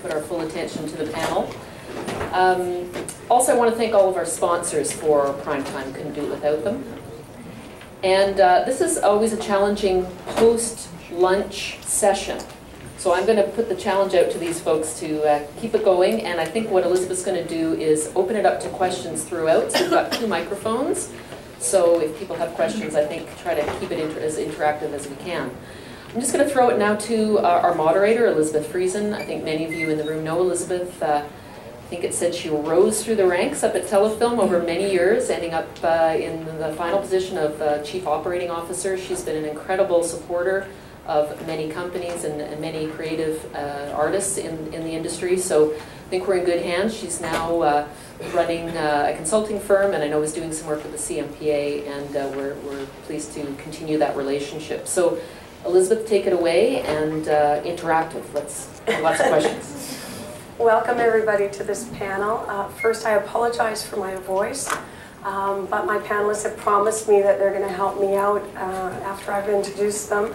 put our full attention to the panel. Also, I want to thank all of our sponsors for Primetime. Couldn't do it without them. And this is always a challenging post-lunch session. So I'm going to put the challenge out to these folks to keep it going. And I think what Elizabeth's going to do is open it up to questions throughout. So we've got 2 microphones. So if people have questions, I think try to keep it as interactive as we can. I'm just going to throw it now to our moderator, Elizabeth Friesen. I think many of you in the room know Elizabeth. I think it said she rose through the ranks up at Telefilm over many years, ending up in the final position of Chief Operating Officer. She's been an incredible supporter of many companies and many creative artists in the industry. So I think we're in good hands. She's now running a consulting firm, and I know is doing some work with the CMPA, and we're pleased to continue that relationship. So Elizabeth, take it away, and interactive. Let's have lots of questions. Welcome everybody to this panel. First, I apologize for my voice, but my panelists have promised me that they're going to help me out after I've introduced them.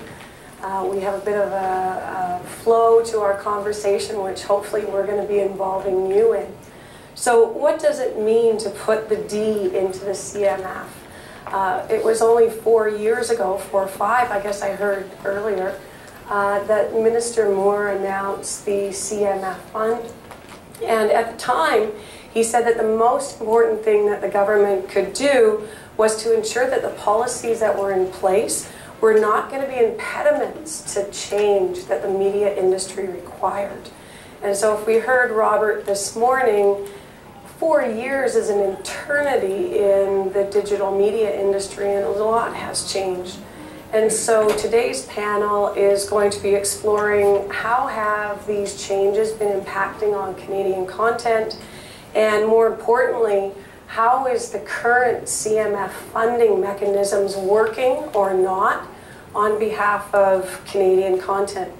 We have a bit of a flow to our conversation, which hopefully we're going to be involving you in. So what does it mean to put the D into the CMF? It was only 4 years ago, 4 or 5, I guess I heard earlier, that Minister Moore announced the CMF fund. And at the time, he said that the most important thing that the government could do was to ensure that the policies that were in place were not going to be impediments to change that the media industry required. And so if we heard Robert this morning, 4 years is an eternity in the digital media industry, and a lot has changed. And so today's panel is going to be exploring how have these changes been impacting on Canadian content, and more importantly, how is the current CMF funding mechanisms working or not on behalf of Canadian content.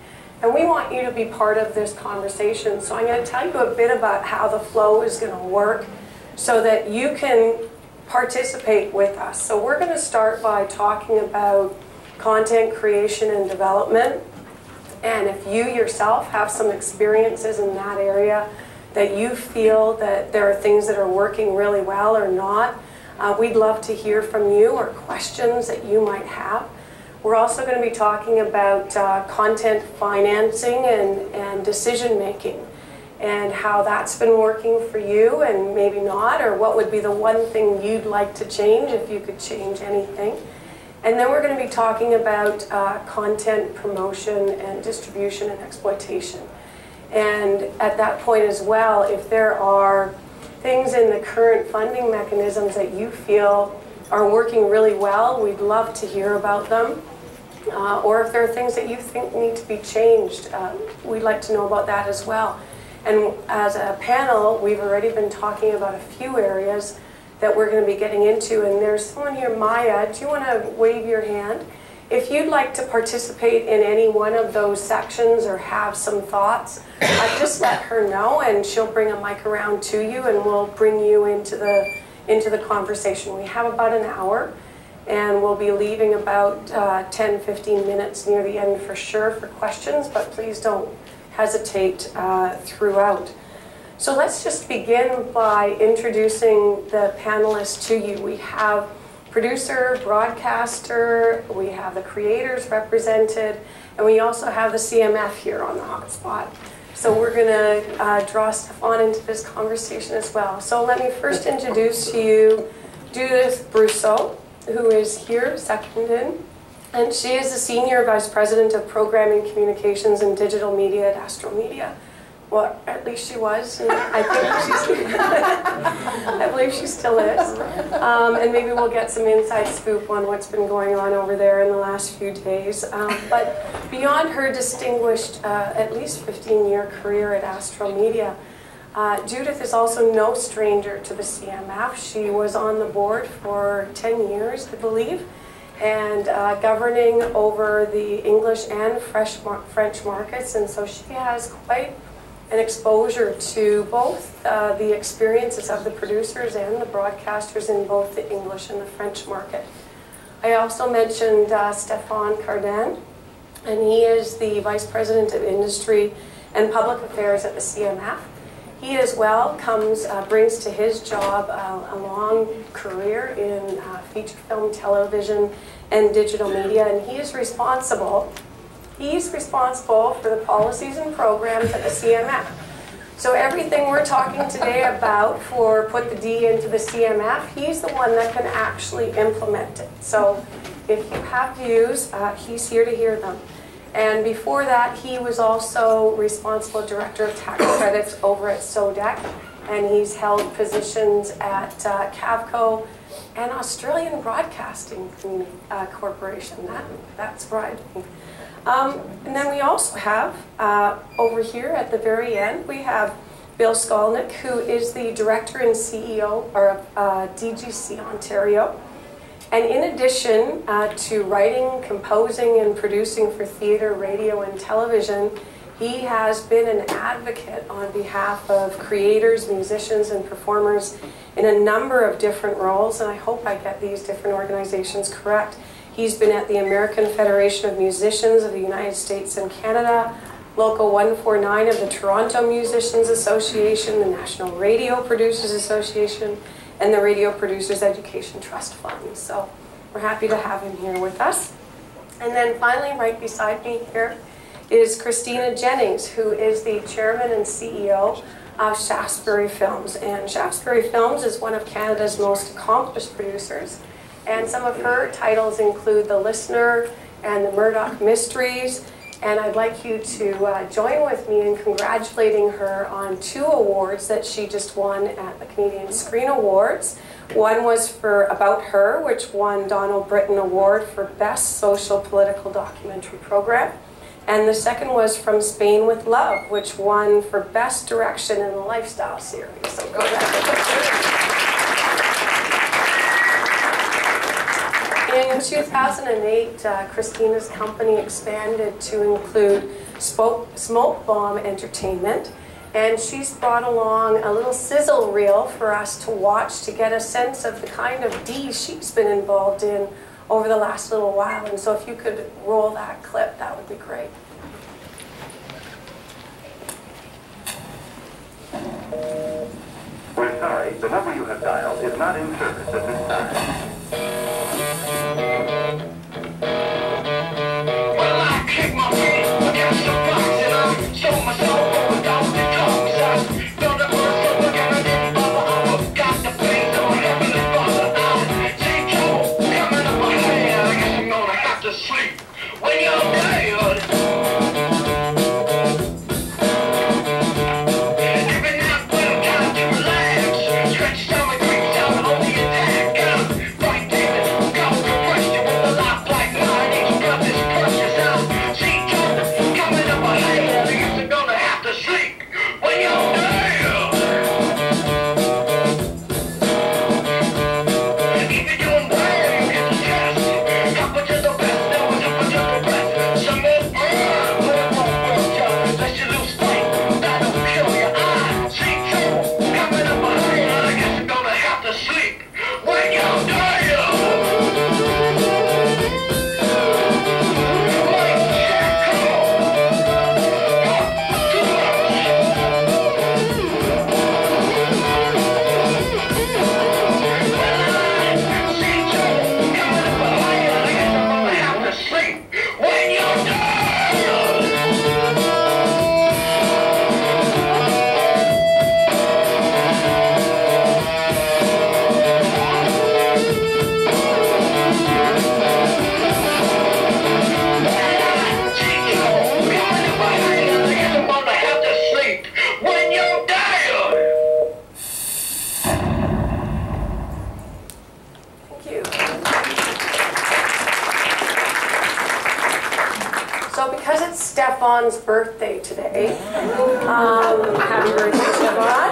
And we want you to be part of this conversation. So I'm going to tell you a bit about how the flow is going to work so that you can participate with us. So we're going to start by talking about content creation and development. And if you yourself have some experiences in that area that you feel that there are things that are working really well or not, we'd love to hear from you or questions that you might have. We're also going to be talking about content financing and decision making and how that's been working for you and maybe not, or what would be the one thing you'd like to change if you could change anything. And then we're going to be talking about content promotion and distribution and exploitation. And at that point as well, if there are things in the current funding mechanisms that you feel are working really well, we'd love to hear about them. Or if there are things that you think need to be changed, we'd like to know about that as well. And as a panel, we've already been talking about a few areas that we're going to be getting into. And there's someone here, Maya, do you want to wave your hand? If you'd like to participate in any one of those sections or have some thoughts, just let her know and she'll bring a mic around to you and we'll bring you into the conversation. We have about an hour. And we'll be leaving about 10-15 minutes near the end for sure for questions, but please don't hesitate throughout. So let's just begin by introducing the panelists to you. We have producer, broadcaster, we have the creators represented, and we also have the CMF here on the hotspot. So we're going to draw Stefan into this conversation as well. So let me first introduce to you Judith Brousseau, who is here, seconded, and she is the Senior Vice President of Programming, Communications, and Digital Media at Astro Media. Well, at least she was, and I think she's, I believe she still is. And maybe we'll get some inside scoop on what's been going on over there in the last few days. But beyond her distinguished, at least 15-year career at Astro Media, Judith is also no stranger to the CMF. She was on the board for 10 years, I believe, and governing over the English and French markets. And so she has quite an exposure to both the experiences of the producers and the broadcasters in both the English and the French market. I also mentioned Stéphane Cardin, and he is the Vice President of Industry and Public Affairs at the CMF. He as well brings to his job a long career in feature film, television, and digital media, and he's responsible for the policies and programs at the CMF. So everything we're talking today about for put the D into the CMF, he's the one that can actually implement it. So if you have views, he's here to hear them. And before that, he was also responsible director of tax credits over at SODEC, and he's held positions at Cavco and Australian Broadcasting Corporation. That's right. And then we also have, over here at the very end, we have Bill Skolnick, who is the Director and CEO of DGC Ontario. And in addition to writing, composing, and producing for theatre, radio, and television, he has been an advocate on behalf of creators, musicians, and performers in a number of different roles, and I hope I get these different organizations correct. He's been at the American Federation of Musicians of the United States and Canada, Local 149 of the Toronto Musicians Association, the National Radio Producers Association, and the Radio Producers Education Trust Fund. So we're happy to have him here with us. And then finally, right beside me here is Christina Jennings, who is the Chairman and CEO of Shaftesbury Films. And Shaftesbury Films is one of Canada's most accomplished producers. And some of her titles include The Listener and The Murdoch Mysteries. And I'd like you to join with me in congratulating her on 2 awards that she just won at the Canadian Screen Awards. One was for About Her, which won Donald Britton Award for Best Social Political Documentary Program. And the second was From Spain with Love, which won for Best Direction in the Lifestyle Series. So go back. In 2008, Christina's company expanded to include Smoke Bomb Entertainment, and she's brought along a little sizzle reel for us to watch to get a sense of the kind of D's she's been involved in over the last little while. And so if you could roll that clip, that would be great. We're sorry, the number you have dialed is not in service at this time. Well, I kick my feet against the box and I sold my soul without the drugs. I built a bird so look at it didn't bother. I forgot the pain of my heavenly father. I see trouble coming up my head. I guess I'm gonna have to sleep when you're dead. Every night when I'm trying to relax, stretch down my creeps down on the attack. Fight David, got the question with a life like mine. Each got this precious out. See trouble coming up my head. I guess I'm gonna have to sleep when you're dead. If you're doing well, you get the test. Couple to the best, now it's up to the rest. Some more burn, but it won't work you. Let you lose fight, that'll kill your eye. See trouble coming up my head. I guess I'm gonna have to sleep when you're dead. Thank you. So because it's Stefan's birthday today, happy birthday, Stefan.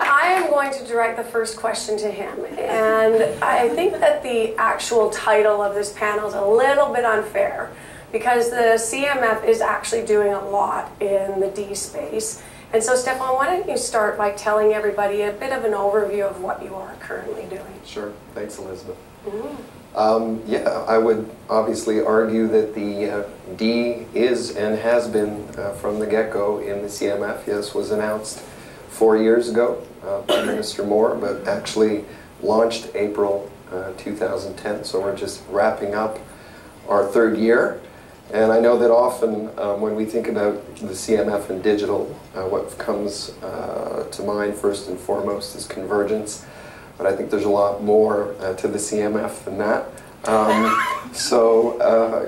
I am going to direct the first question to him. And I think that the actual title of this panel is a little bit unfair because the CMF is actually doing a lot in the D space. And so, Stefan, why don't you start by telling everybody a bit of an overview of what you are currently doing? Sure. Thanks, Elizabeth. Yeah, I would obviously argue that the D is and has been from the get-go in the CMF. Yes, was announced 4 years ago by Minister Moore, but actually launched April 2010, so we're just wrapping up our third year. And I know that often when we think about the CMF and digital, what comes to mind first and foremost is convergence. But I think there's a lot more to the CMF than that.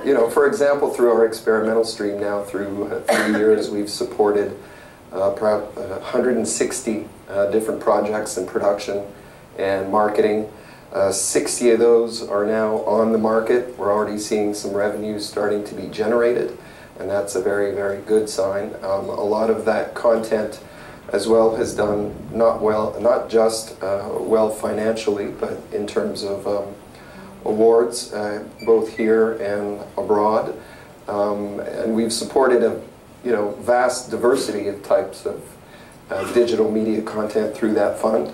You know, for example, through our experimental stream now, through 3 years, we've supported 160 different projects in production and marketing. 60 of those are now on the market. We're already seeing some revenues starting to be generated, and that's a very, very good sign. A lot of that content as well has done not just well financially, but in terms of awards, both here and abroad. And we've supported a vast diversity of types of digital media content through that fund.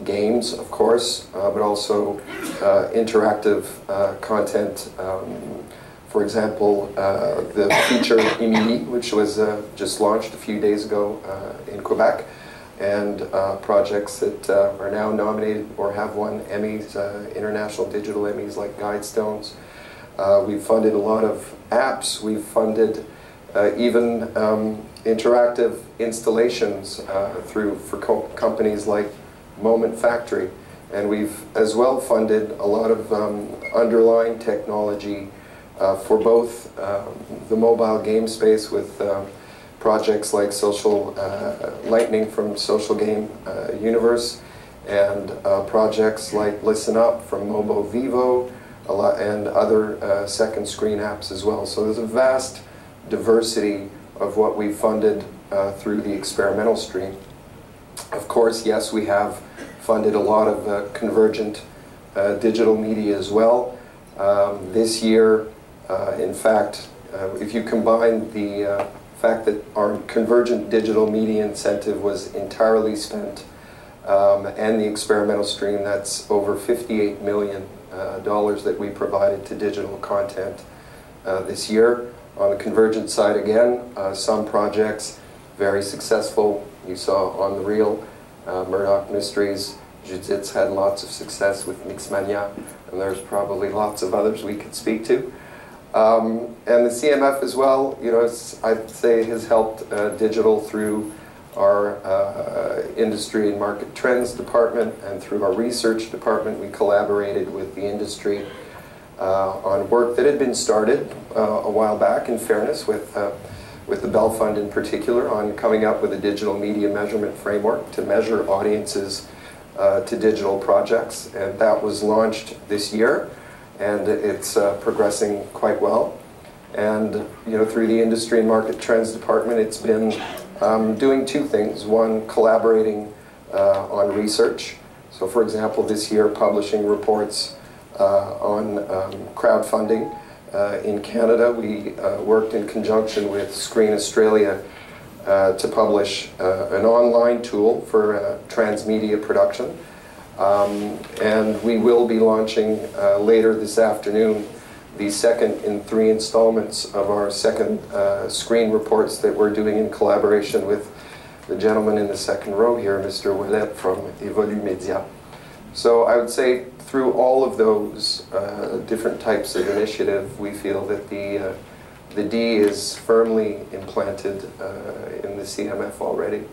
Games, of course, but also interactive content. For example, the feature Emily, which was just launched a few days ago in Quebec, and projects that are now nominated or have won Emmys, international digital Emmys like Guidestones. We've funded a lot of apps. We've funded even interactive installations for companies like Moment Factory, and we've as well funded a lot of underlying technology for both the mobile game space with projects like Social Lightning from Social Game Universe, and projects like Listen Up from Mobo Vivo, and other second screen apps as well. So there's a vast diversity of what we've funded through the experimental stream. Of course, yes, we have funded a lot of convergent digital media as well. This year, in fact, if you combine the fact that our convergent digital media incentive was entirely spent and the experimental stream, that's over $58 million that we provided to digital content this year. On the convergent side again, some projects very successful. You saw on the reel, Murdoch Mysteries, Judith's had lots of success with Mixmania, and there's probably lots of others we could speak to. And the CMF as well, I'd say has helped digital through our industry and market trends department, and through our research department. We collaborated with the industry on work that had been started a while back, in fairness, with the Bell Fund in particular, on coming up with a digital media measurement framework to measure audiences to digital projects, and that was launched this year, and it's progressing quite well. And through the Industry and Market Trends Department, it's been doing two things. One, collaborating on research. So for example, this year publishing reports on crowdfunding. In Canada, we worked in conjunction with Screen Australia to publish an online tool for transmedia production. And we will be launching later this afternoon the second in 3 installments of our second screen reports that we're doing in collaboration with the gentleman in the second row here, Mr. Ouellet from Evolu Media. So I would say through all of those different types of initiative, we feel that the D is firmly implanted in the CMF already.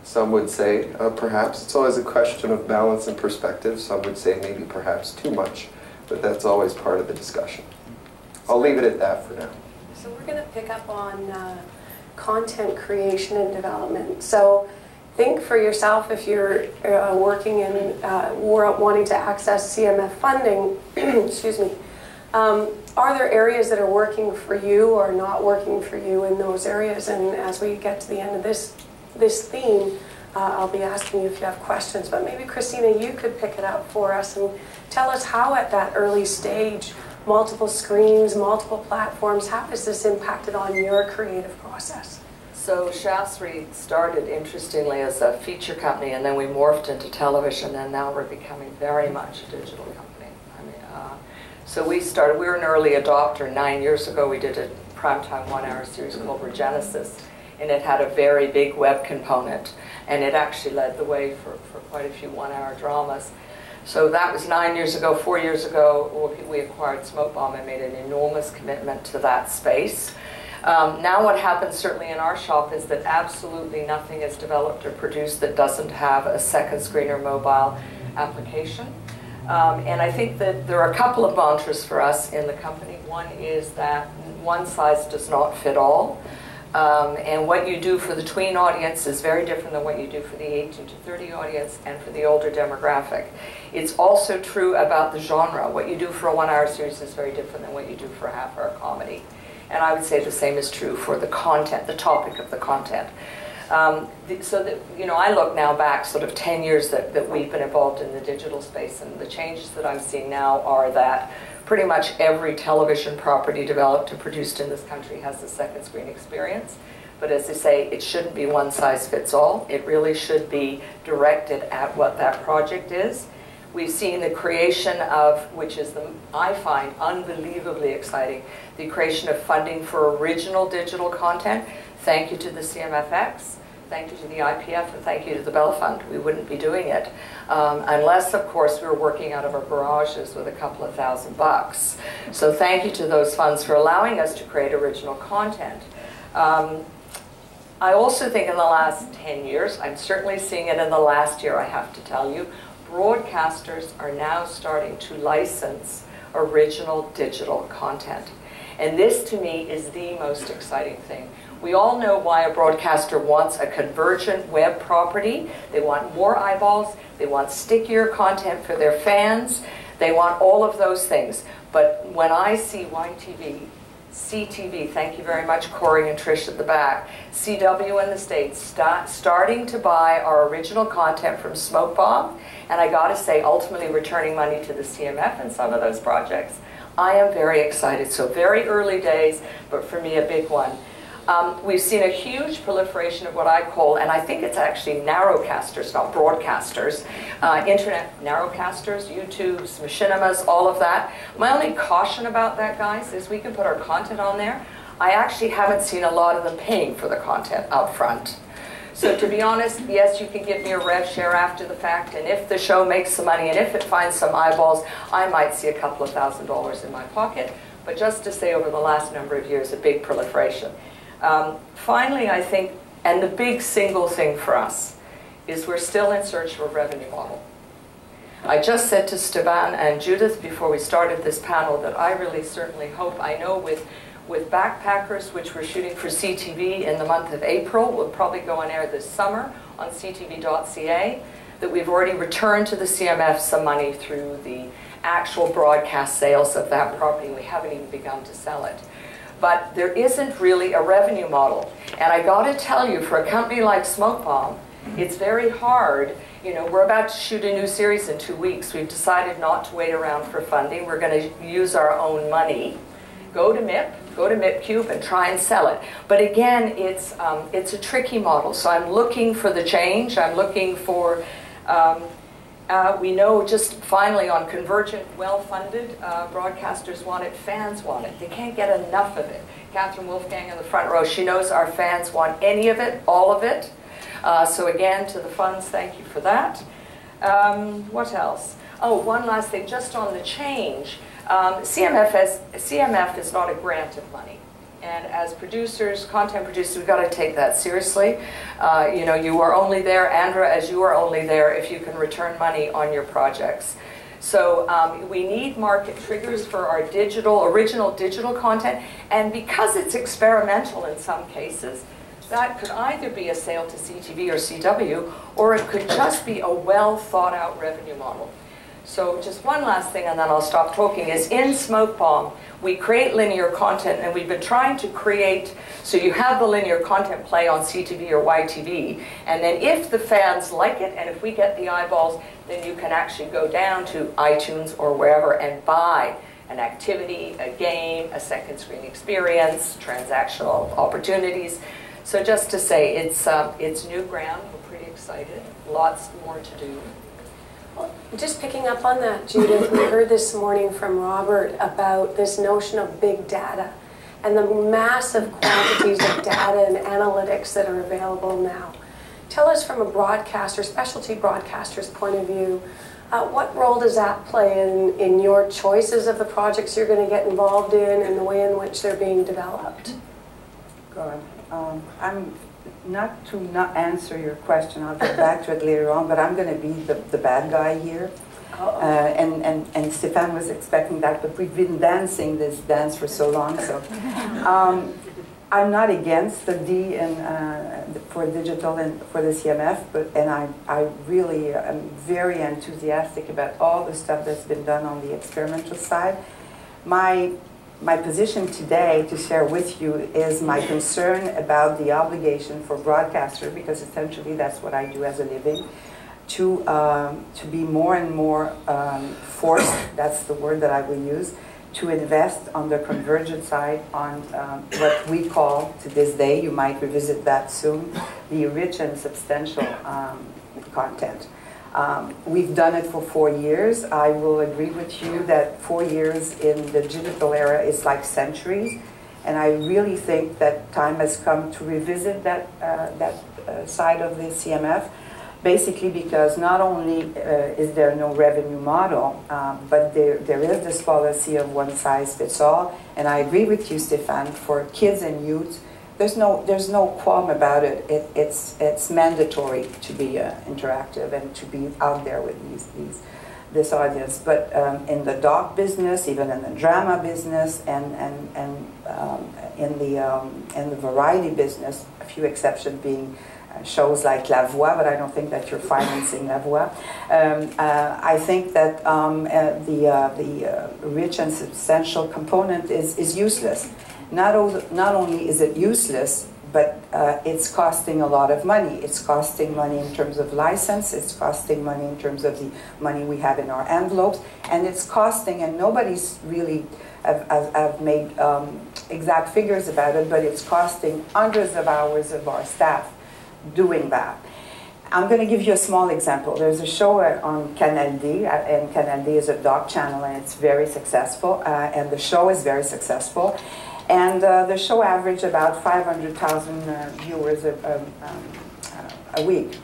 Some would say perhaps it's always a question of balance and perspective. Some would say maybe perhaps too much, but that's always part of the discussion. I'll leave it at that for now. So we're going to pick up on content creation and development. So think for yourself, if you're working in, wanting to access CMF funding, excuse me, are there areas that are working for you or not working for you in those areas? And as we get to the end of this theme, I'll be asking you if you have questions, but maybe Christina, you could pick it up for us and tell us how at that early stage, multiple screens, multiple platforms, how has this impacted on your creative process? So Shasri started, interestingly, as a feature company, and then we morphed into television, and now we're becoming very much a digital company. I mean, So we were an early adopter. 9 years ago, we did a primetime 1-hour series called Regenesis, and it had a very big web component, and it actually led the way for quite a few 1-hour dramas. So that was 9 years ago. 4 years ago, we acquired Smoke Bomb and made an enormous commitment to that space. Now what happens certainly in our shop is that absolutely nothing is developed or produced that doesn't have a second screen or mobile application. And I think that there are a couple of mantras for us in the company. One is that one size does not fit all. And what you do for the tween audience is very different than what you do for the 18 to 30 audience and for the older demographic. It's also true about the genre. What you do for a 1-hour series is very different than what you do for a half-hour comedy. And I would say the same is true for the content, the topic of the content. So that, you know, I look now back sort of 10 years that we've been involved in the digital space, and the changes that I'm seeing now are that pretty much every television property developed and produced in this country has a second screen experience. But as I say, it shouldn't be one size fits all. It really should be directed at what that project is. We've seen the creation of, which is, I find unbelievably exciting, the creation of funding for original digital content. Thank you to the CMFX, thank you to the IPF, and thank you to the Bell Fund. We wouldn't be doing it unless, of course, we were working out of our garages with a couple of $1,000. So thank you to those funds for allowing us to create original content. I also think in the last 10 years, I'm certainly seeing it in the last year, I have to tell you, broadcasters are now starting to license original digital content. And this, to me, is the most exciting thing. We all know why a broadcaster wants a convergent web property. They want more eyeballs. They want stickier content for their fans. They want all of those things. But when I see YTV, CTV, thank you very much, Corey and Trish at the back, CW in the States, starting to buy our original content from Smoke Bomb, and I got to say, ultimately returning money to the CMF in some of those projects, I am very excited. So very early days, but for me a big one. We've seen a huge proliferation of what I call, and I think it's actually narrowcasters, not broadcasters, internet narrowcasters, YouTubes, machinimas, all of that. My only caution about that, guys, is we can put our content on there. I actually haven't seen a lot of them paying for the content up front. So to be honest, yes, you can give me a rev share after the fact, and if the show makes some money and if it finds some eyeballs, I might see a couple of $1,000s in my pocket. But just to say, over the last number of years, a big proliferation. Finally, I think, and the big single thing for us, is we're still in search of a revenue model. I just said to Stevan and Judith before we started this panel that I really certainly hope, I know with Backpackers, which we're shooting for CTV in the month of April, will probably go on air this summer on ctv.ca, that we've already returned to the CMF some money through the actual broadcast sales of that property. We haven't even begun to sell it. But there isn't really a revenue model. And I got to tell you, for a company like Smoke Bomb, it's very hard. You know, we're about to shoot a new series in 2 weeks. We've decided not to wait around for funding. We're going to use our own money. Go to MIPCube and try and sell it. But again, it's a tricky model. So I'm looking for the change. I'm looking for, we know just finally on convergent, well-funded, broadcasters want it, fans want it. They can't get enough of it. Catherine Wolfgang in the front row, she knows our fans want any of it, all of it. So again, to the funds, thank you for that. What else? Oh, one last thing, just on the change. CMF is not a grant of money. And as producers, content producers, we've got to take that seriously. You know, you are only there, Andra, as you are only there if you can return money on your projects. So we need market triggers for our original digital content. And because it's experimental in some cases, that could either be a sale to CTV or CW, or it could just be a well thought out revenue model. So just one last thing, and then I'll stop talking, is in Smoke Bomb, we create linear content, and we've been trying to create, so you have the linear content play on CTV or YTV, and then if the fans like it, and if we get the eyeballs, then you can actually go down to iTunes or wherever and buy an activity, a game, a second screen experience, transactional opportunities. So just to say, it's new ground, we're pretty excited, lots more to do. Just picking up on that, Judith, we heard this morning from Robert about this notion of big data and the massive quantities of data and analytics that are available now. Tell us from a broadcaster, specialty broadcaster's point of view, what role does that play in your choices of the projects you're going to get involved in and the way in which they're being developed? God, I'm not to not answer your question. I'll get back to it later on, but I'm going to be the bad guy here. And Stefan was expecting that, but we've been dancing this dance for so long. So I'm not against the D for digital and for the CMF, and I really am very enthusiastic about all the stuff that's been done on the experimental side. My position today to share with you is my concern about the obligation for broadcaster, because essentially that's what I do as a living, to be more and more forced, that's the word that I will use, to invest on the convergent side on what we call, to this day, you might revisit that soon, the rich and substantial content. We've done it for 4 years. I will agree with you that 4 years in the digital era is like centuries, and I really think that time has come to revisit that side of the CMF, basically because not only is there no revenue model, but there is this policy of one size fits all, and I agree with you, Stefan, for kids and youth, there's no qualm about it. It's mandatory to be interactive and to be out there with this audience. But in the doc business, even in the drama business, and in the variety business, a few exceptions being shows like La Voix, but I don't think that you're financing La Voix. I think that the rich and substantial component is useless. Not only is it useless, but it's costing a lot of money. It's costing money in terms of license, it's costing money in terms of the money we have in our envelopes, and it's costing, and nobody's really have made exact figures about it, but it's costing hundreds of hours of our staff doing that. I'm going to give you a small example. There's a show on Canal D, and Canal D is a doc channel, and it's very successful, and the show is very successful. And the show averaged about 500,000 viewers a week.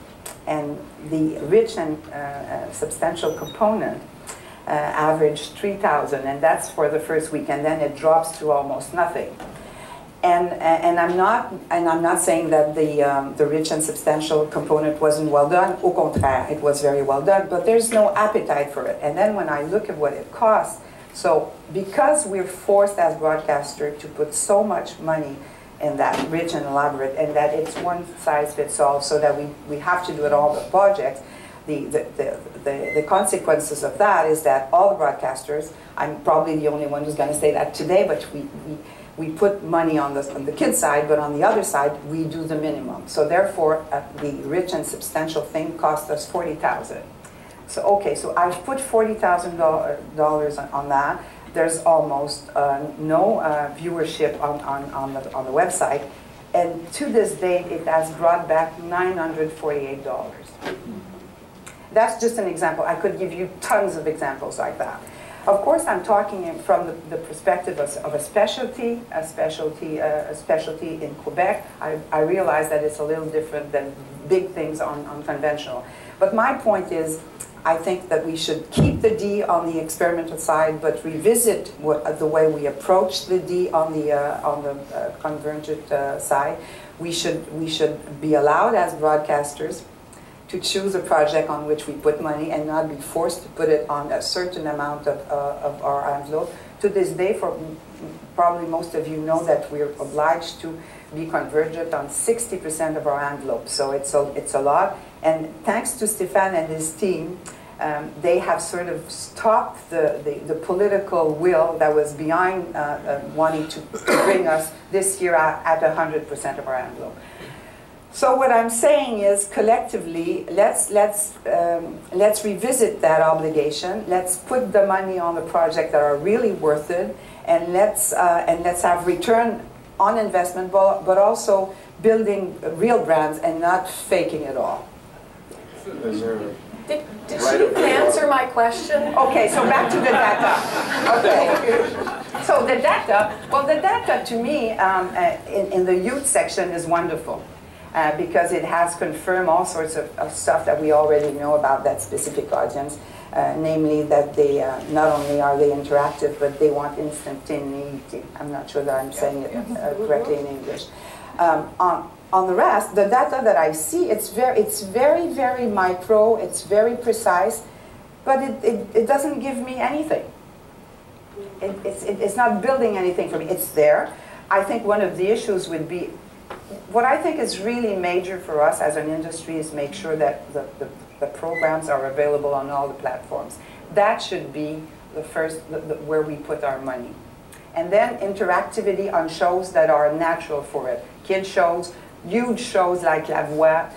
And the rich and substantial component averaged 3,000, and that's for the first week, and then it drops to almost nothing. And I'm not saying that the rich and substantial component wasn't well done. Au contraire, it was very well done, but there's no appetite for it. And then when I look at what it costs, so because we're forced as broadcasters to put so much money in that rich and elaborate, and that it's one size fits all, so that we have to do it all the projects, the consequences of that is that all the broadcasters, I'm probably the only one who's going to say that today, but we put money on the kids side, but on the other side, we do the minimum. So therefore, the rich and substantial thing cost us $40,000. So okay, so I've put $40,000 on that. There's almost no viewership on the website, and to this date, it has brought back $948. That's just an example. I could give you tons of examples like that. Of course, I'm talking from the perspective of a specialty in Quebec. I realize that it's a little different than big things on conventional. But my point is, I think that we should keep the D on the experimental side, but revisit the way we approach the D on the convergent side. We should be allowed as broadcasters to choose a project on which we put money and not be forced to put it on a certain amount of our envelope. To this day, for probably most of you know that we're obliged to be convergent on 60% of our envelope. So it's a lot. And thanks to Stefan and his team, they have sort of stopped the political will that was behind wanting to bring us this year at 100% of our envelope. So what I'm saying is, collectively, let's revisit that obligation. Let's put the money on the projects that are really worth it, and let's have return on investment, but also building real brands and not faking it all. Did Right she over there. answer my question? Okay, so back to the data. Okay. So the data, well, the data to me in the youth section is wonderful because it has confirmed all sorts of stuff that we already know about that specific audience, namely that they not only are they interactive, but they want instantaneity. I'm not sure that I'm saying it correctly in English. On the rest, the data that I see, it's very, very micro, it's very precise, but it doesn't give me anything. It's not building anything for me. It's there. I think one of the issues would be, what I think is really major for us as an industry is make sure that the programs are available on all the platforms. That should be the first, where we put our money. And then interactivity on shows that are natural for it. Kids shows, huge shows like La Voix,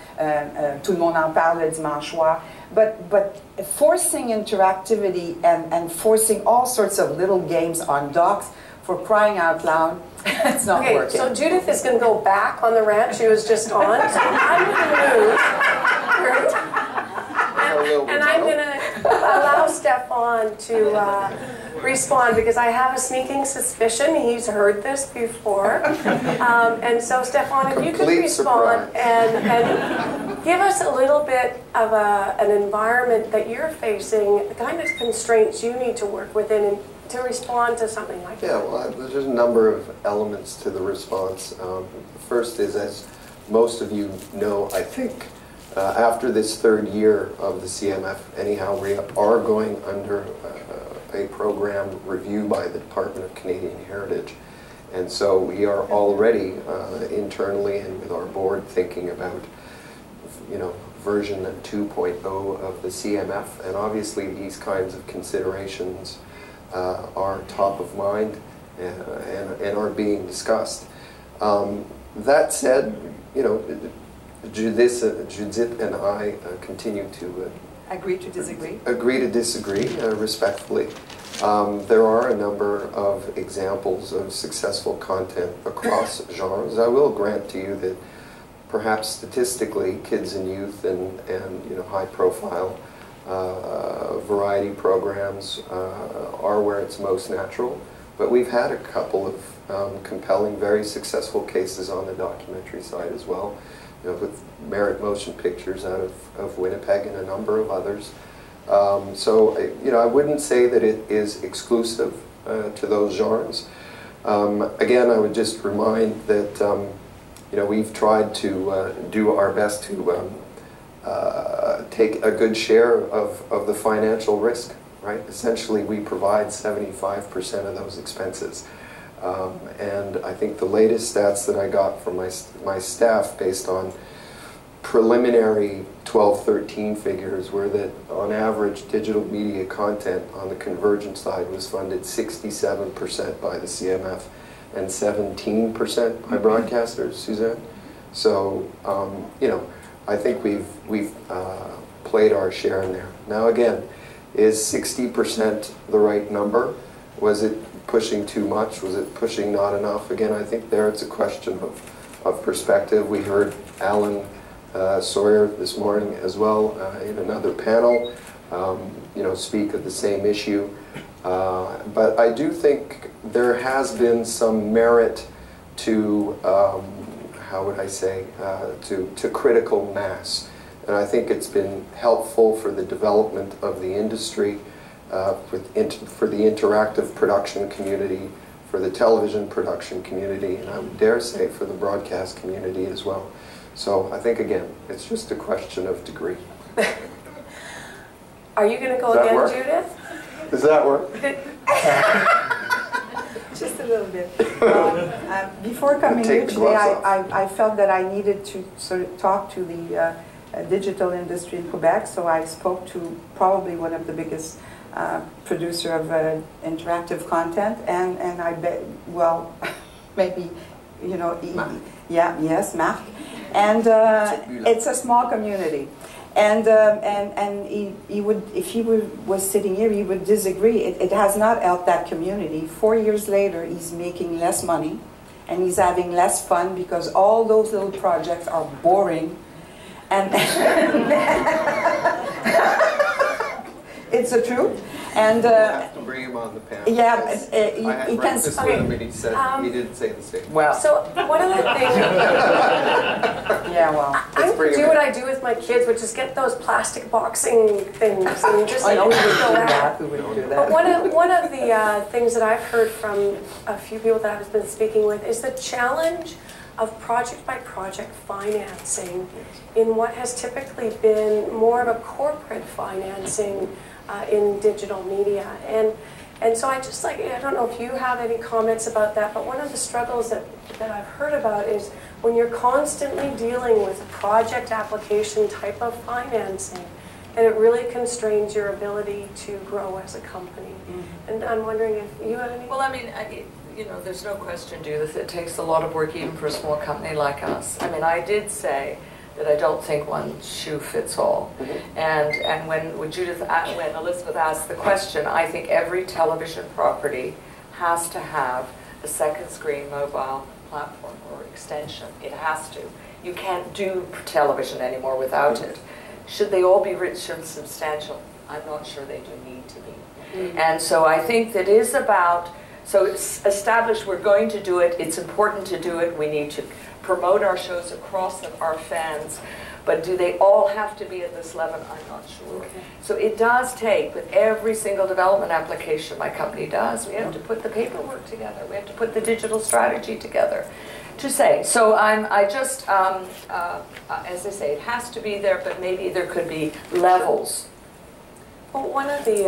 Tout le monde en parle le dimanche soir, but forcing interactivity and forcing all sorts of little games on docs, for crying out loud, it's not Okay, working. so Judith is going to go back on the rant she was just on. So I'm going to move. And I'm going to allow Stefan to respond because I have a sneaking suspicion he's heard this before. And so, Stefan, if you could Complete respond surprise. and give us a little bit of an environment that you're facing, the kind of constraints you need to work within and to respond to something like that. Yeah, well, there's a number of elements to the response. First is, as most of you know, I think, after this third year of the CMF, anyhow, we are going under a program review by the Department of Canadian Heritage. And so we are already internally and with our board thinking about, version 2.0 of the CMF. And obviously these kinds of considerations are top of mind and are being discussed. That said, Judith and I continue to Agree to disagree? Agree to disagree, respectfully. There are a number of examples of successful content across genres. I will grant to you that perhaps statistically, kids and youth and high-profile variety programs are where it's most natural. But we've had a couple of compelling, very successful cases on the documentary side as well, with Merit Motion Pictures out of Winnipeg and a number of others. So, I wouldn't say that it is exclusive to those genres. Again, I would just remind that, we've tried to do our best to take a good share of the financial risk, right? Essentially, we provide 75% of those expenses. And I think the latest stats that I got from my staff based on preliminary 12-13 figures were that on average digital media content on the convergent side was funded 67% by the CMF and 17% by broadcasters, Suzanne. So, I think we've played our share in there. Now again, is 60% the right number? Was it pushing too much? Was it pushing not enough? Again, I think there it's a question of perspective. We heard Alan Sawyer this morning as well in another panel, speak of the same issue. But I do think there has been some merit to, how would I say, to critical mass. And I think it's been helpful for the development of the industry, for the interactive production community, for the television production community, and I would dare say for the broadcast community as well. So I think, again, it's just a question of degree. Are you going to go again, Judith? Does that work? Just a little bit. Before coming here today, I felt that I needed to sort of talk to the digital industry in Quebec, so I spoke to probably one of the biggest producer of interactive content, and I bet, well, maybe, yes, Marc. And it's a small community. And he would, if he was sitting here, he would disagree. It has not helped that community. 4 years later, he's making less money, and he's having less fun because all those little projects are boring. And It's the truth. And You have to bring him on the panel. yeah, because he I had can. breakfast with him and he said he didn't say the same. Well, So one of the things, Yeah, well. I bring do him what in. I do with my kids, which is get those plastic boxing things and you just I know we go wouldn't do at it. that. We wouldn't do But that. one of the things that I've heard from a few people that I've been speaking with is the challenge of project-by-project financing in what has typically been more of a corporate financing in digital media. And so I just I don't know if you have any comments about that, but one of the struggles that I've heard about is when you're constantly dealing with project application type of financing, and it really constrains your ability to grow as a company. And I'm wondering if you have any... well, I mean, you know, there's no question, Judith, it takes a lot of work even for a small company like us. I mean, I did say that I don't think one shoe fits all. And when Elizabeth asked the question, I think every television property has to have a second screen mobile platform or extension. It has to. You can't do television anymore without it. Should they all be rich and substantial? I'm not sure they do need to be. And so I think that is about, so it's established we're going to do it, it's important to do it, we need to promote our shows across our fans, but do they all have to be at this level? I'm not sure. Okay. So it does take, with every single development application my company does, we have to put the paperwork together, we have to put the digital strategy together to say. So as I say, it has to be there, but maybe there could be levels. Well, one of the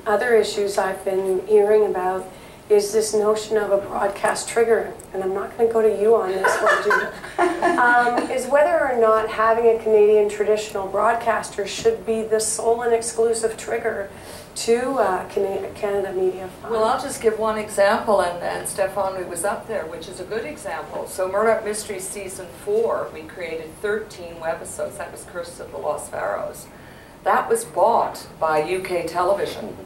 other issues I've been hearing about is this notion of a broadcast trigger, and I'm not going to go to you on this one, Judith, is whether or not having a Canadian traditional broadcaster should be the sole and exclusive trigger to Canada Media Fund. Well, I'll just give one example, and Stefan was up there, which is a good example. So Murdoch Mysteries Season 4, we created 13 webisodes. That was Curse of the Lost Pharaohs. That was bought by UK television.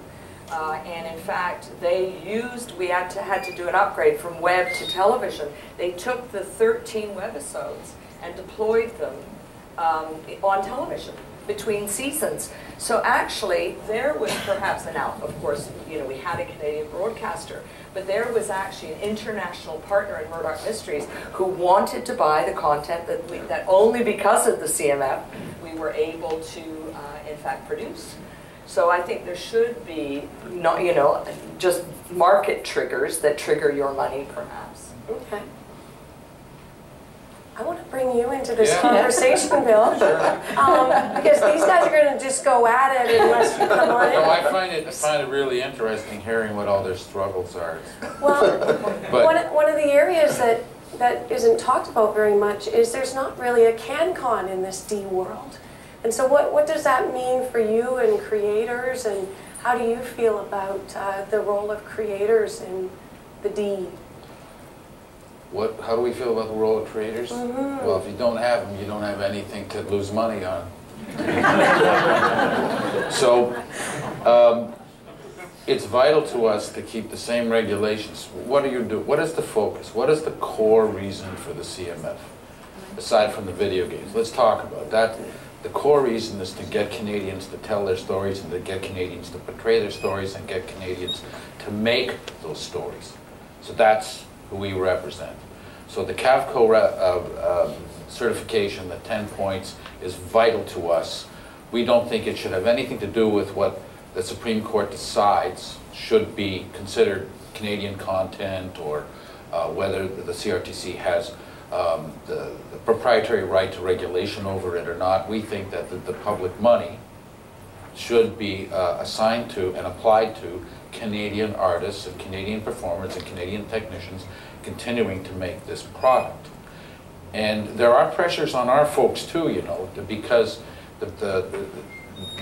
And in fact, we had to do an upgrade from web to television. They took the 13 webisodes and deployed them on television between seasons. So actually, there was perhaps, and now, of course, you know, we had a Canadian broadcaster, but there was actually an international partner in Murdoch Mysteries who wanted to buy the content that only because of the CMF we were able to, in fact, produce. So I think there should be, not, you know, just market triggers that trigger your money, perhaps. Okay. I want to bring you into this conversation, Bill, because these guys are going to just go at it unless you come on in. No, I find it really interesting hearing what all their struggles are. Well, But one of the areas that isn't talked about very much is there's not really a CanCon in this D world. And so what does that mean for you and creators, and how do you feel about the role of creators in the D? how do we feel about the role of creators? Well, if you don't have them, you don't have anything to lose money on. So it's vital to us to keep the same regulations. What do you do? What is the focus? What is the core reason for the CMF, aside from the video games? Let's talk about that. The core reason is to get Canadians to tell their stories and to get Canadians to portray their stories and get Canadians to make those stories. So that's who we represent. So the CAVCO certification, the 10 points, is vital to us. We don't think it should have anything to do with what the Supreme Court decides should be considered Canadian content, or whether the CRTC has the proprietary right to regulation over it or not. We think that the public money should be assigned to and applied to Canadian artists and Canadian performers and Canadian technicians continuing to make this product. And there are pressures on our folks too, you know, because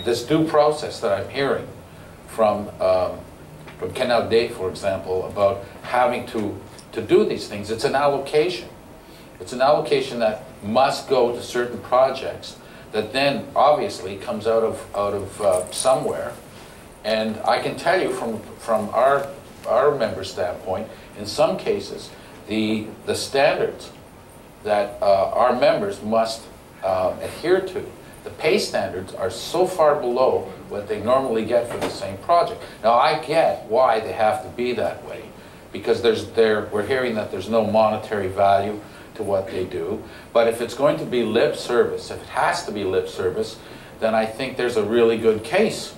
this due process that I'm hearing from Canal Day, for example, about having to do these things, it's an allocation. It's an allocation that must go to certain projects that then obviously comes out of somewhere. And I can tell you from our member standpoint, in some cases, the standards that our members must adhere to The pay standards are so far below what they normally get for the same project. Now, I get why they have to be that way, because we're hearing that there's no monetary value to what they do. But if it's going to be lip service, if it has to be lip service, then I think there's a really good case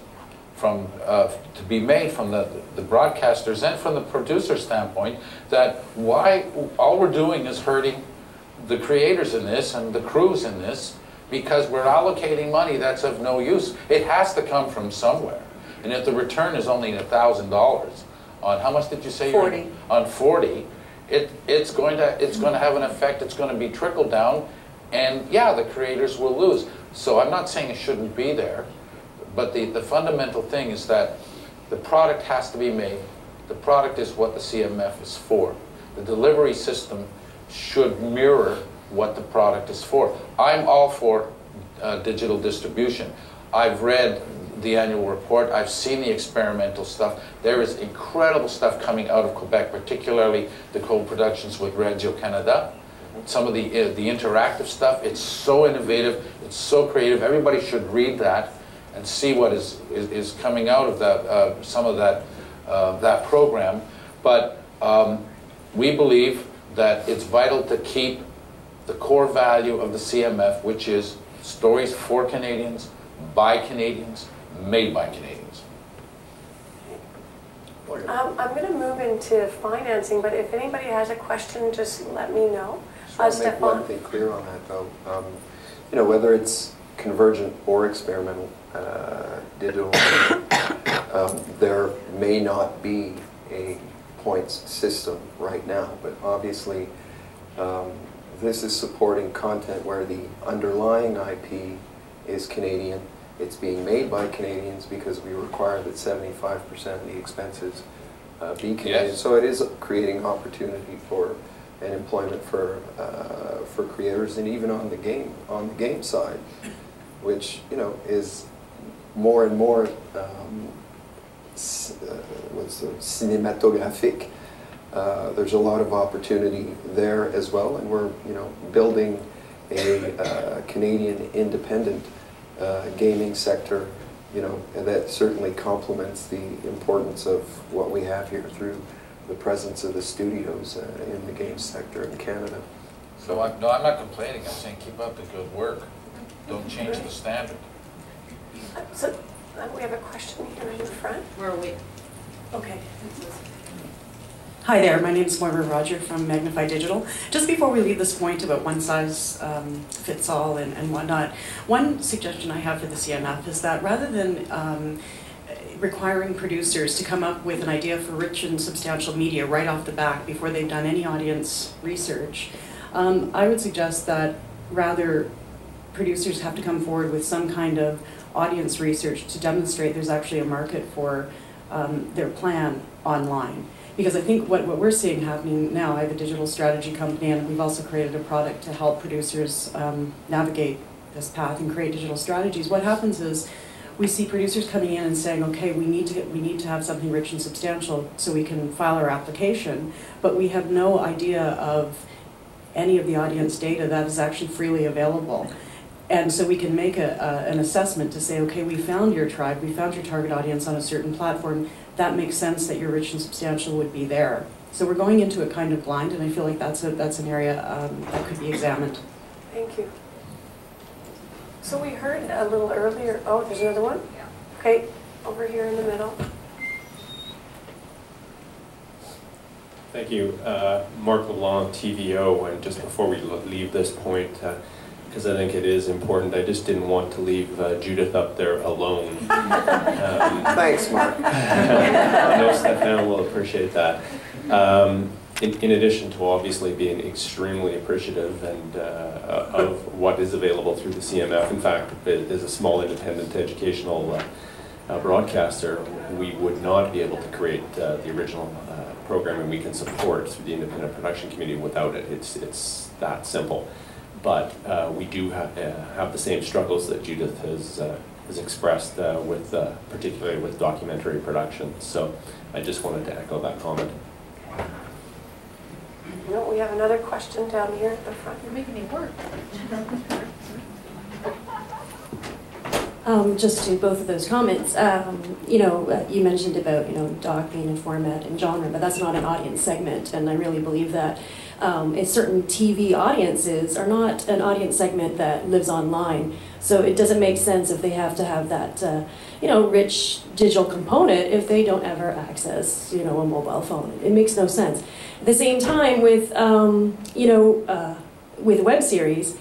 to be made from the broadcasters and from the producer standpoint that why all we're doing is hurting the creators in this and the crews in this, because we're allocating money that's of no use. It has to come from somewhere. And if the return is only $1,000 on, how much did you say? 40. On 40, it's going to have an effect. It's going to be trickled down, and yeah, the creators will lose. So I'm not saying it shouldn't be there, but the fundamental thing is that the product has to be made. The product is what the CMF is for. The delivery system should mirror what the product is for. I'm all for digital distribution. I've read the annual report. I've seen the experimental stuff. There is incredible stuff coming out of Quebec, particularly the co-productions with Radio-Canada. Some of the interactive stuff, it's so innovative, it's so creative. Everybody should read that and see what is coming out of that, some of that program. But we believe that it's vital to keep the core value of the CMF, which is stories for Canadians, by Canadians, made by Canadians. I'm going to move into financing, but if anybody has a question, just let me know. I'll make one thing clear on that, though. You know, whether it's convergent or experimental digital, there may not be a points system right now, but obviously this is supporting content where the underlying IP is Canadian. It's being made by Canadians because we require that 75% of the expenses be Canadian. Yes. So it is creating opportunity for and employment for creators, and even on the game side, which is more and more cinematographic. There's a lot of opportunity there as well, and we're building a Canadian independent gaming sector, that certainly complements the importance of what we have here through the presence of the studios in the games sector in Canada. So I'm not complaining. I'm saying keep up the good work. Don't change the standard. So we have a question here in the front. Where are we? Okay. Hi there, my name is Moira Roger from Magnify Digital. Just before we leave this point about one size fits all and whatnot, one suggestion I have for the CMF is that rather than requiring producers to come up with an idea for rich and substantial media right off the bat before they've done any audience research, I would suggest that rather producers have to come forward with some kind of audience research to demonstrate there's actually a market for their plan online. Because I think what we're seeing happening now, I have a digital strategy company, and we've also created a product to help producers navigate this path and create digital strategies. What happens is we see producers coming in and saying, okay, we need to have something rich and substantial so we can file our application, but we have no idea of any of the audience data that is actually freely available. And so we can make an assessment to say, okay, we found your tribe, we found your target audience on a certain platform. That makes sense that your rich and substantial would be there. So we're going into it kind of blind, and I feel like that's an area that could be examined. Thank you. So we heard a little earlier, oh, there's another one? Yeah. Okay, over here in the middle. Thank you. Mark LeBlanc, TVO, and just before we leave this point, because I think it is important, I just didn't want to leave Judith up there alone. Thanks, Mark. I know Stefan will appreciate that. In addition to obviously being extremely appreciative and of what is available through the CMF, in fact, as a small independent educational broadcaster, we would not be able to create the original programming we can support through the independent production community without it. It's that simple. But we do have the same struggles that Judith has expressed with particularly with documentary production. So I just wanted to echo that comment. No, we have another question down here at the front. You're making me work. Just to both of those comments, you mentioned about docking and format and genre, but that's not an audience segment, and I really believe that certain TV audiences are not an audience segment that lives online. So it doesn't make sense if they have to have that rich digital component if they don't ever access a mobile phone. It makes no sense. At the same time, with web series.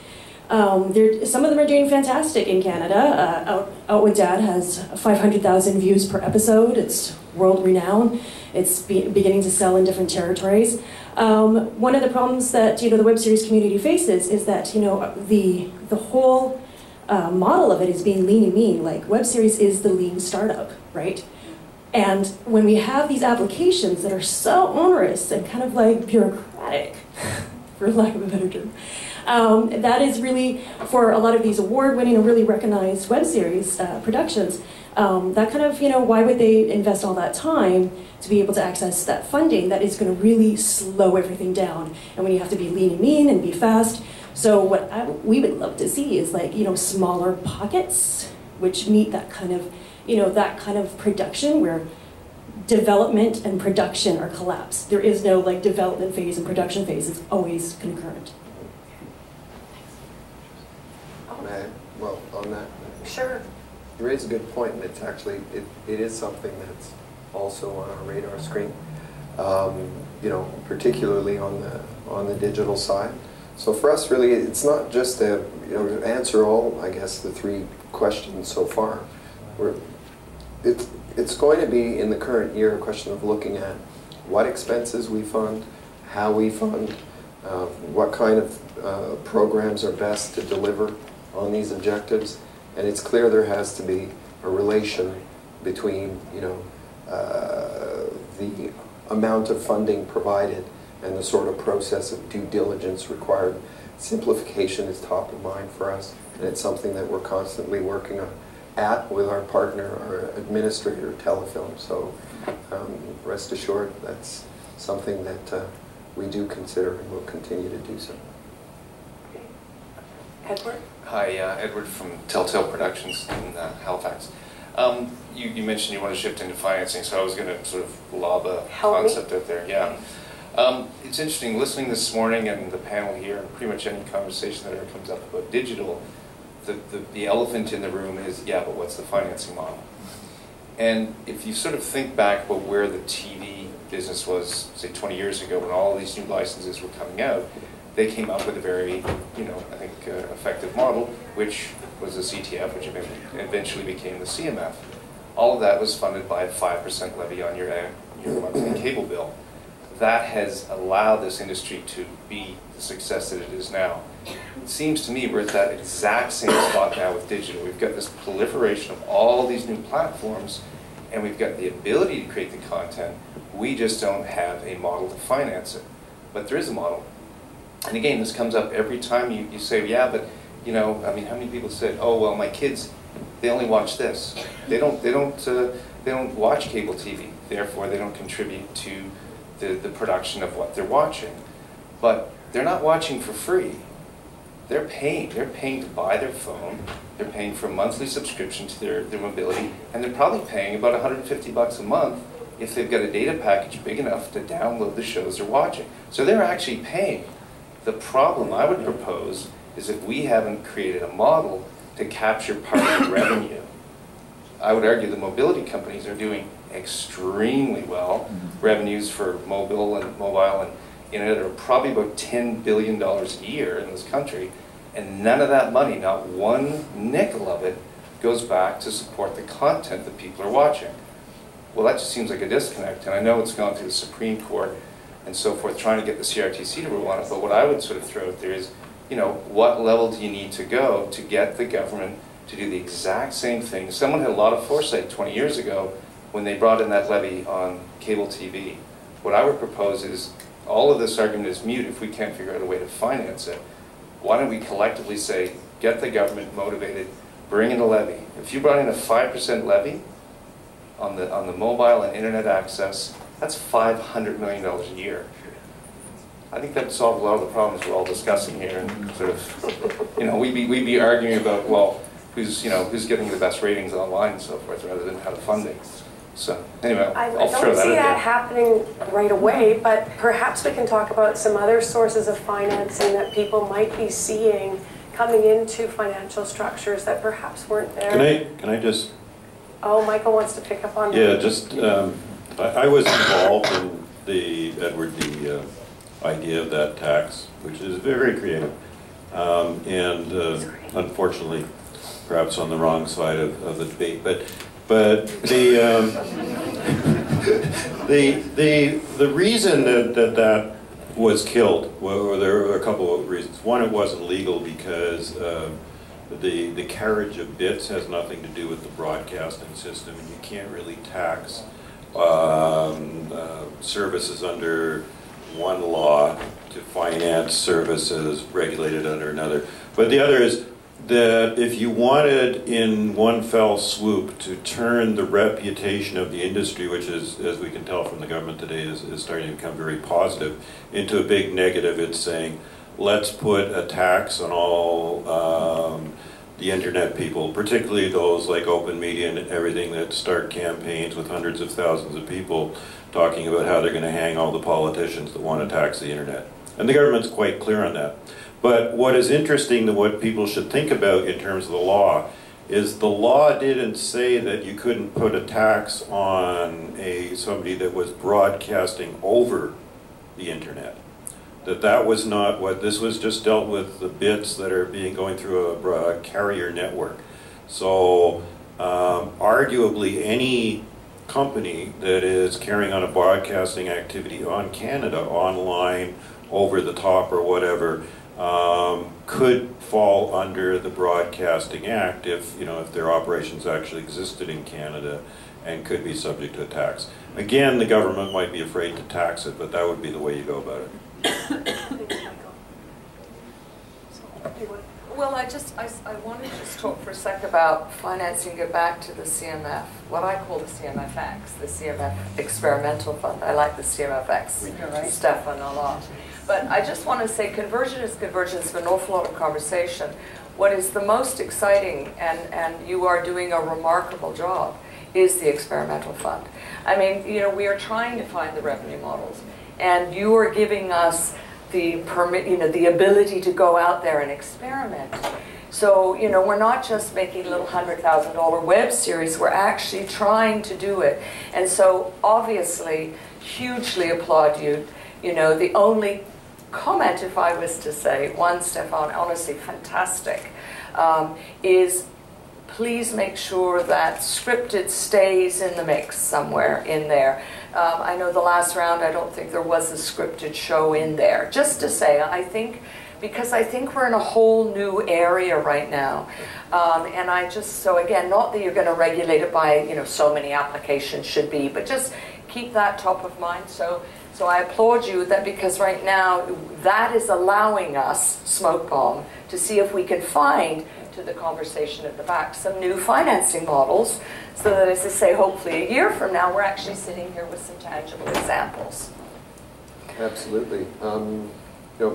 Some of them are doing fantastic in Canada. Out with Dad has 500,000 views per episode. It's world renowned. It's beginning to sell in different territories. One of the problems that the web series community faces is that the whole model of it is being lean and mean. Like web series is the lean startup, right? And when we have these applications that are so onerous and kind of like bureaucratic, for lack of a better term, that is really, for a lot of these award-winning and really recognized web series productions, that kind of, why would they invest all that time to be able to access that funding that is going to really slow everything down? And when you have to be lean and mean and be fast. So what we would love to see is like, smaller pockets, which meet that kind of production where development and production are collapsed. There is no like development phase and production phase. It's always concurrent. Well, on that, Sure. you raise a good point, and it's actually, it is something that's also on our radar screen, particularly on the digital side. So for us, really, it's not just to answer all, I guess, the three questions so far. It's going to be, in the current year, a question of looking at what expenses we fund, how we fund, what kind of programs are best to deliver on these objectives. And it's clear there has to be a relation between the amount of funding provided and the sort of process of due diligence required. Simplification is top of mind for us, and it's something that we're constantly working on with our partner, our administrator, Telefilm. So rest assured, that's something that we do consider and will continue to do so. Edward? Hi, Edward from Telltale Productions in Halifax. You mentioned you want to shift into financing, so I was going to sort of lob a concept out there. Yeah. It's interesting, listening this morning and the panel here, and pretty much any conversation that ever comes up about digital, the elephant in the room is, yeah, but what's the financing model? And if you sort of think back about where the TV business was, say 20 years ago, when all these new licenses were coming out, they came up with a very, I think, effective model, which was the CTF, which eventually became the CMF. All of that was funded by a 5% levy on your monthly cable bill. That has allowed this industry to be the success that it is now. It seems to me we're at that exact same spot now with digital. We've got this proliferation of all these new platforms, and we've got the ability to create the content. We just don't have a model to finance it. But there is a model. And again, this comes up every time you say, yeah, but, how many people said, oh, well, my kids, they only watch this. They don't watch cable TV. Therefore, they don't contribute to the production of what they're watching. But they're not watching for free. They're paying. They're paying to buy their phone. They're paying for a monthly subscription to their mobility. And they're probably paying about $150 a month if they've got a data package big enough to download the shows they're watching. So they're actually paying. The problem I would propose is if we haven't created a model to capture part of the revenue. I would argue the mobility companies are doing extremely well. Revenues for mobile and internet are probably about $10 billion a year in this country, and none of that money, not one nickel of it, goes back to support the content that people are watching. Well, that just seems like a disconnect, and I know it's gone through the Supreme Court and so forth, trying to get the CRTC to rule on it, but what I would sort of throw out there is, what level do you need to go to get the government to do the exact same thing? Someone had a lot of foresight 20 years ago when they brought in that levy on cable TV. What I would propose is, all of this argument is mute if we can't figure out a way to finance it. Why don't we collectively say, get the government motivated, bring in a levy. If you brought in a 5% levy on the mobile and internet access, that's $500 million a year. I think that would solve a lot of the problems we're all discussing here. And sort of, we'd be arguing about, well, who's getting the best ratings online and so forth, rather than how the funding. So anyway, I I'll throw don't that see in that there. happening right away, but perhaps we can talk about some other sources of financing that people might be seeing coming into financial structures that perhaps weren't there. Can I just? Oh, Michael wants to pick up on that. Yeah, just I was involved in the idea of that tax, which is very creative, and unfortunately, perhaps on the wrong side of the debate, but the reason that was killed, well, there were a couple of reasons. One, it wasn't legal because the carriage of bits has nothing to do with the broadcasting system, and you can't really tax services under one law to finance services regulated under another. But the other is that if you wanted in one fell swoop to turn the reputation of the industry, which is, as we can tell from the government today, is starting to become very positive, into a big negative, it's saying, let's put a tax on all the internet people, particularly those like Open Media and everything that start campaigns with hundreds of thousands of people talking about how they're going to hang all the politicians that want to tax the internet. And the government's quite clear on that. But what is interesting to what people should think about in terms of the law is the law didn't say that you couldn't put a tax on somebody that was broadcasting over the internet. That was not what, this was just dealt with the bits that are going through a carrier network. So arguably any company that is carrying on a broadcasting activity on Canada, online, over the top or whatever, could fall under the Broadcasting Act if their operations actually existed in Canada, and could be subject to a tax. Again, the government might be afraid to tax it, but that would be the way you go about it. Well, I wanted to just talk for a sec about financing, go back to the CMF, what I call the CMFX, the CMF Experimental Fund. I like the CMFX, Stefan, a lot. But I just want to say conversion is conversion. There's been an awful lot of conversation. What is the most exciting, and you are doing a remarkable job, is the experimental fund. I mean, we are trying to find the revenue models, and you are giving us the the ability to go out there and experiment. So, we're not just making little $100,000 web series, we're actually trying to do it. And so, obviously, hugely applaud you. The only comment, if I was to say, one, Stefan, honestly fantastic, is please make sure that scripted stays in the mix somewhere in there. I know the last round, I don't think there was a scripted show in there. Just to say, because I think we're in a whole new area right now. And so again, not that you're going to regulate it by, so many applications should be, but just keep that top of mind. So I applaud you that, because right now that is allowing us, Smoke Bomb, to see if we can find, to the conversation at the back, some new financing models, so that, as I say, hopefully a year from now, we're actually sitting here with some tangible examples. Absolutely.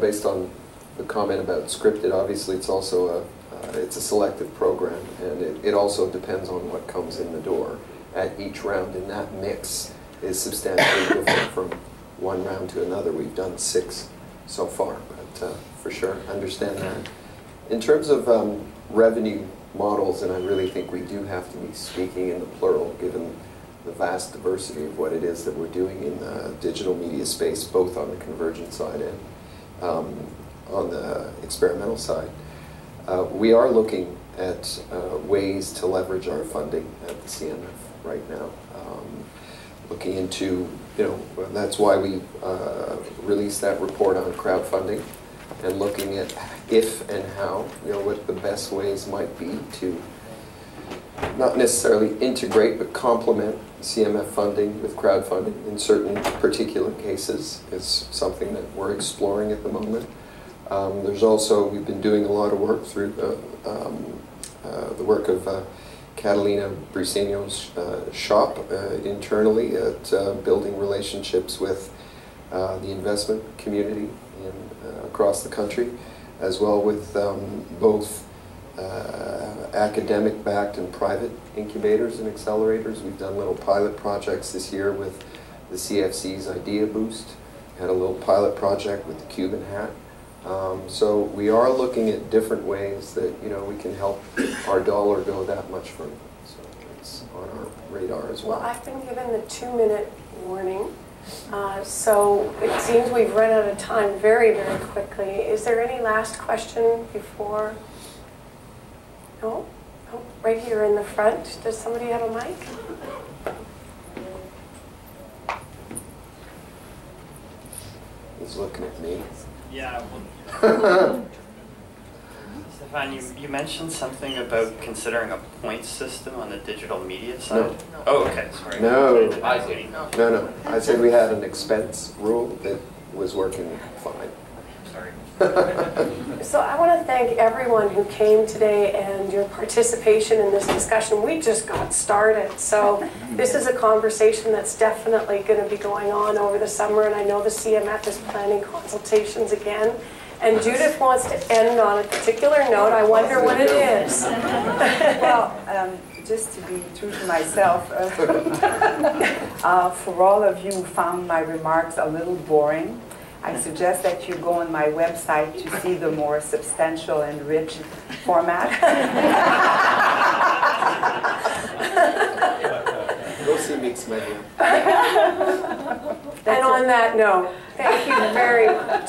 Based on the comment about scripted, obviously it's also it's a selective program, and it also depends on what comes in the door at each round, and that mix is substantially different from one round to another. We've done 6 so far, but for sure, understand that. In terms of revenue models, and I really think we do have to be speaking in the plural, given the vast diversity of what it is that we're doing in the digital media space, both on the convergent side and on the experimental side. We are looking at ways to leverage our funding at the CMF right now. Looking into, that's why we released that report on crowdfunding, and looking at if and how, what the best ways might be to not necessarily integrate, but complement CMF funding with crowdfunding in certain particular cases is something that we're exploring at the moment. There's also, we've been doing a lot of work through the work of Catalina Briceño's shop internally at building relationships with the investment community across the country, as well with both academic-backed and private incubators and accelerators. We've done little pilot projects this year with the CFC's Idea Boost. Had a little pilot project with the Cuban Hat. So we are looking at different ways that we can help our dollar go that much further. So it's on our radar as well. Well, I've been given the 2-minute warning. So it seems we've run out of time very, very quickly. Is there any last question before? No? Oh, right here in the front. Does somebody have a mic? He's looking at me. Yeah. Well, Stefan, you mentioned something about considering a point system on the digital media side. No. Oh, okay. Sorry. No. No. I said we had an expense rule that was working fine. Sorry. So I want to thank everyone who came today and your participation in this discussion. We just got started. So this is a conversation that's definitely going to be going on over the summer, and I know the CMF is planning consultations again. And Judith wants to end on a particular note. I wonder what it is. Well, just to be true to myself, for all of you who found my remarks a little boring, I suggest that you go on my website to see the more substantial and rich format. Go see Mix Media. And on that note, thank you very much.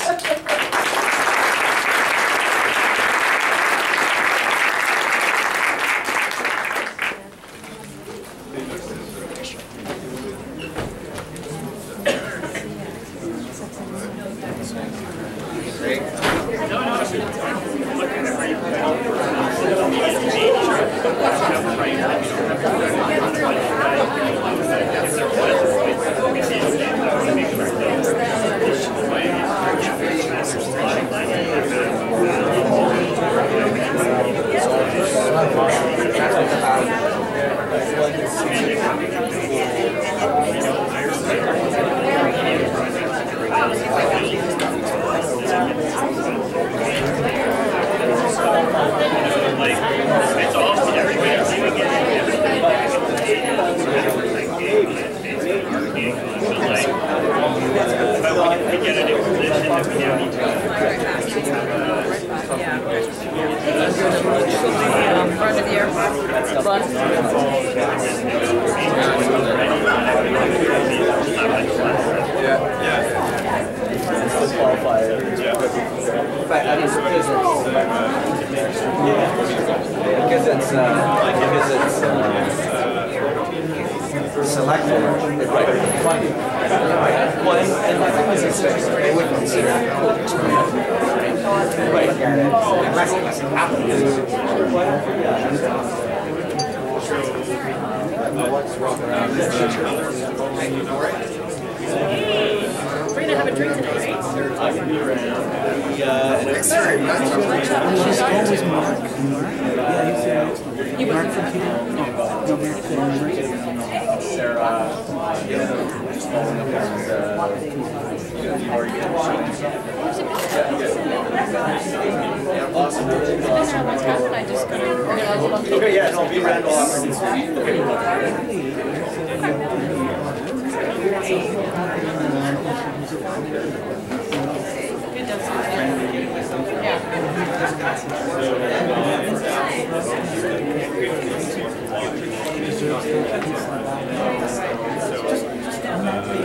Okay, yeah, no, be Randall.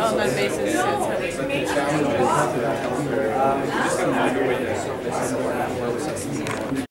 On that basis,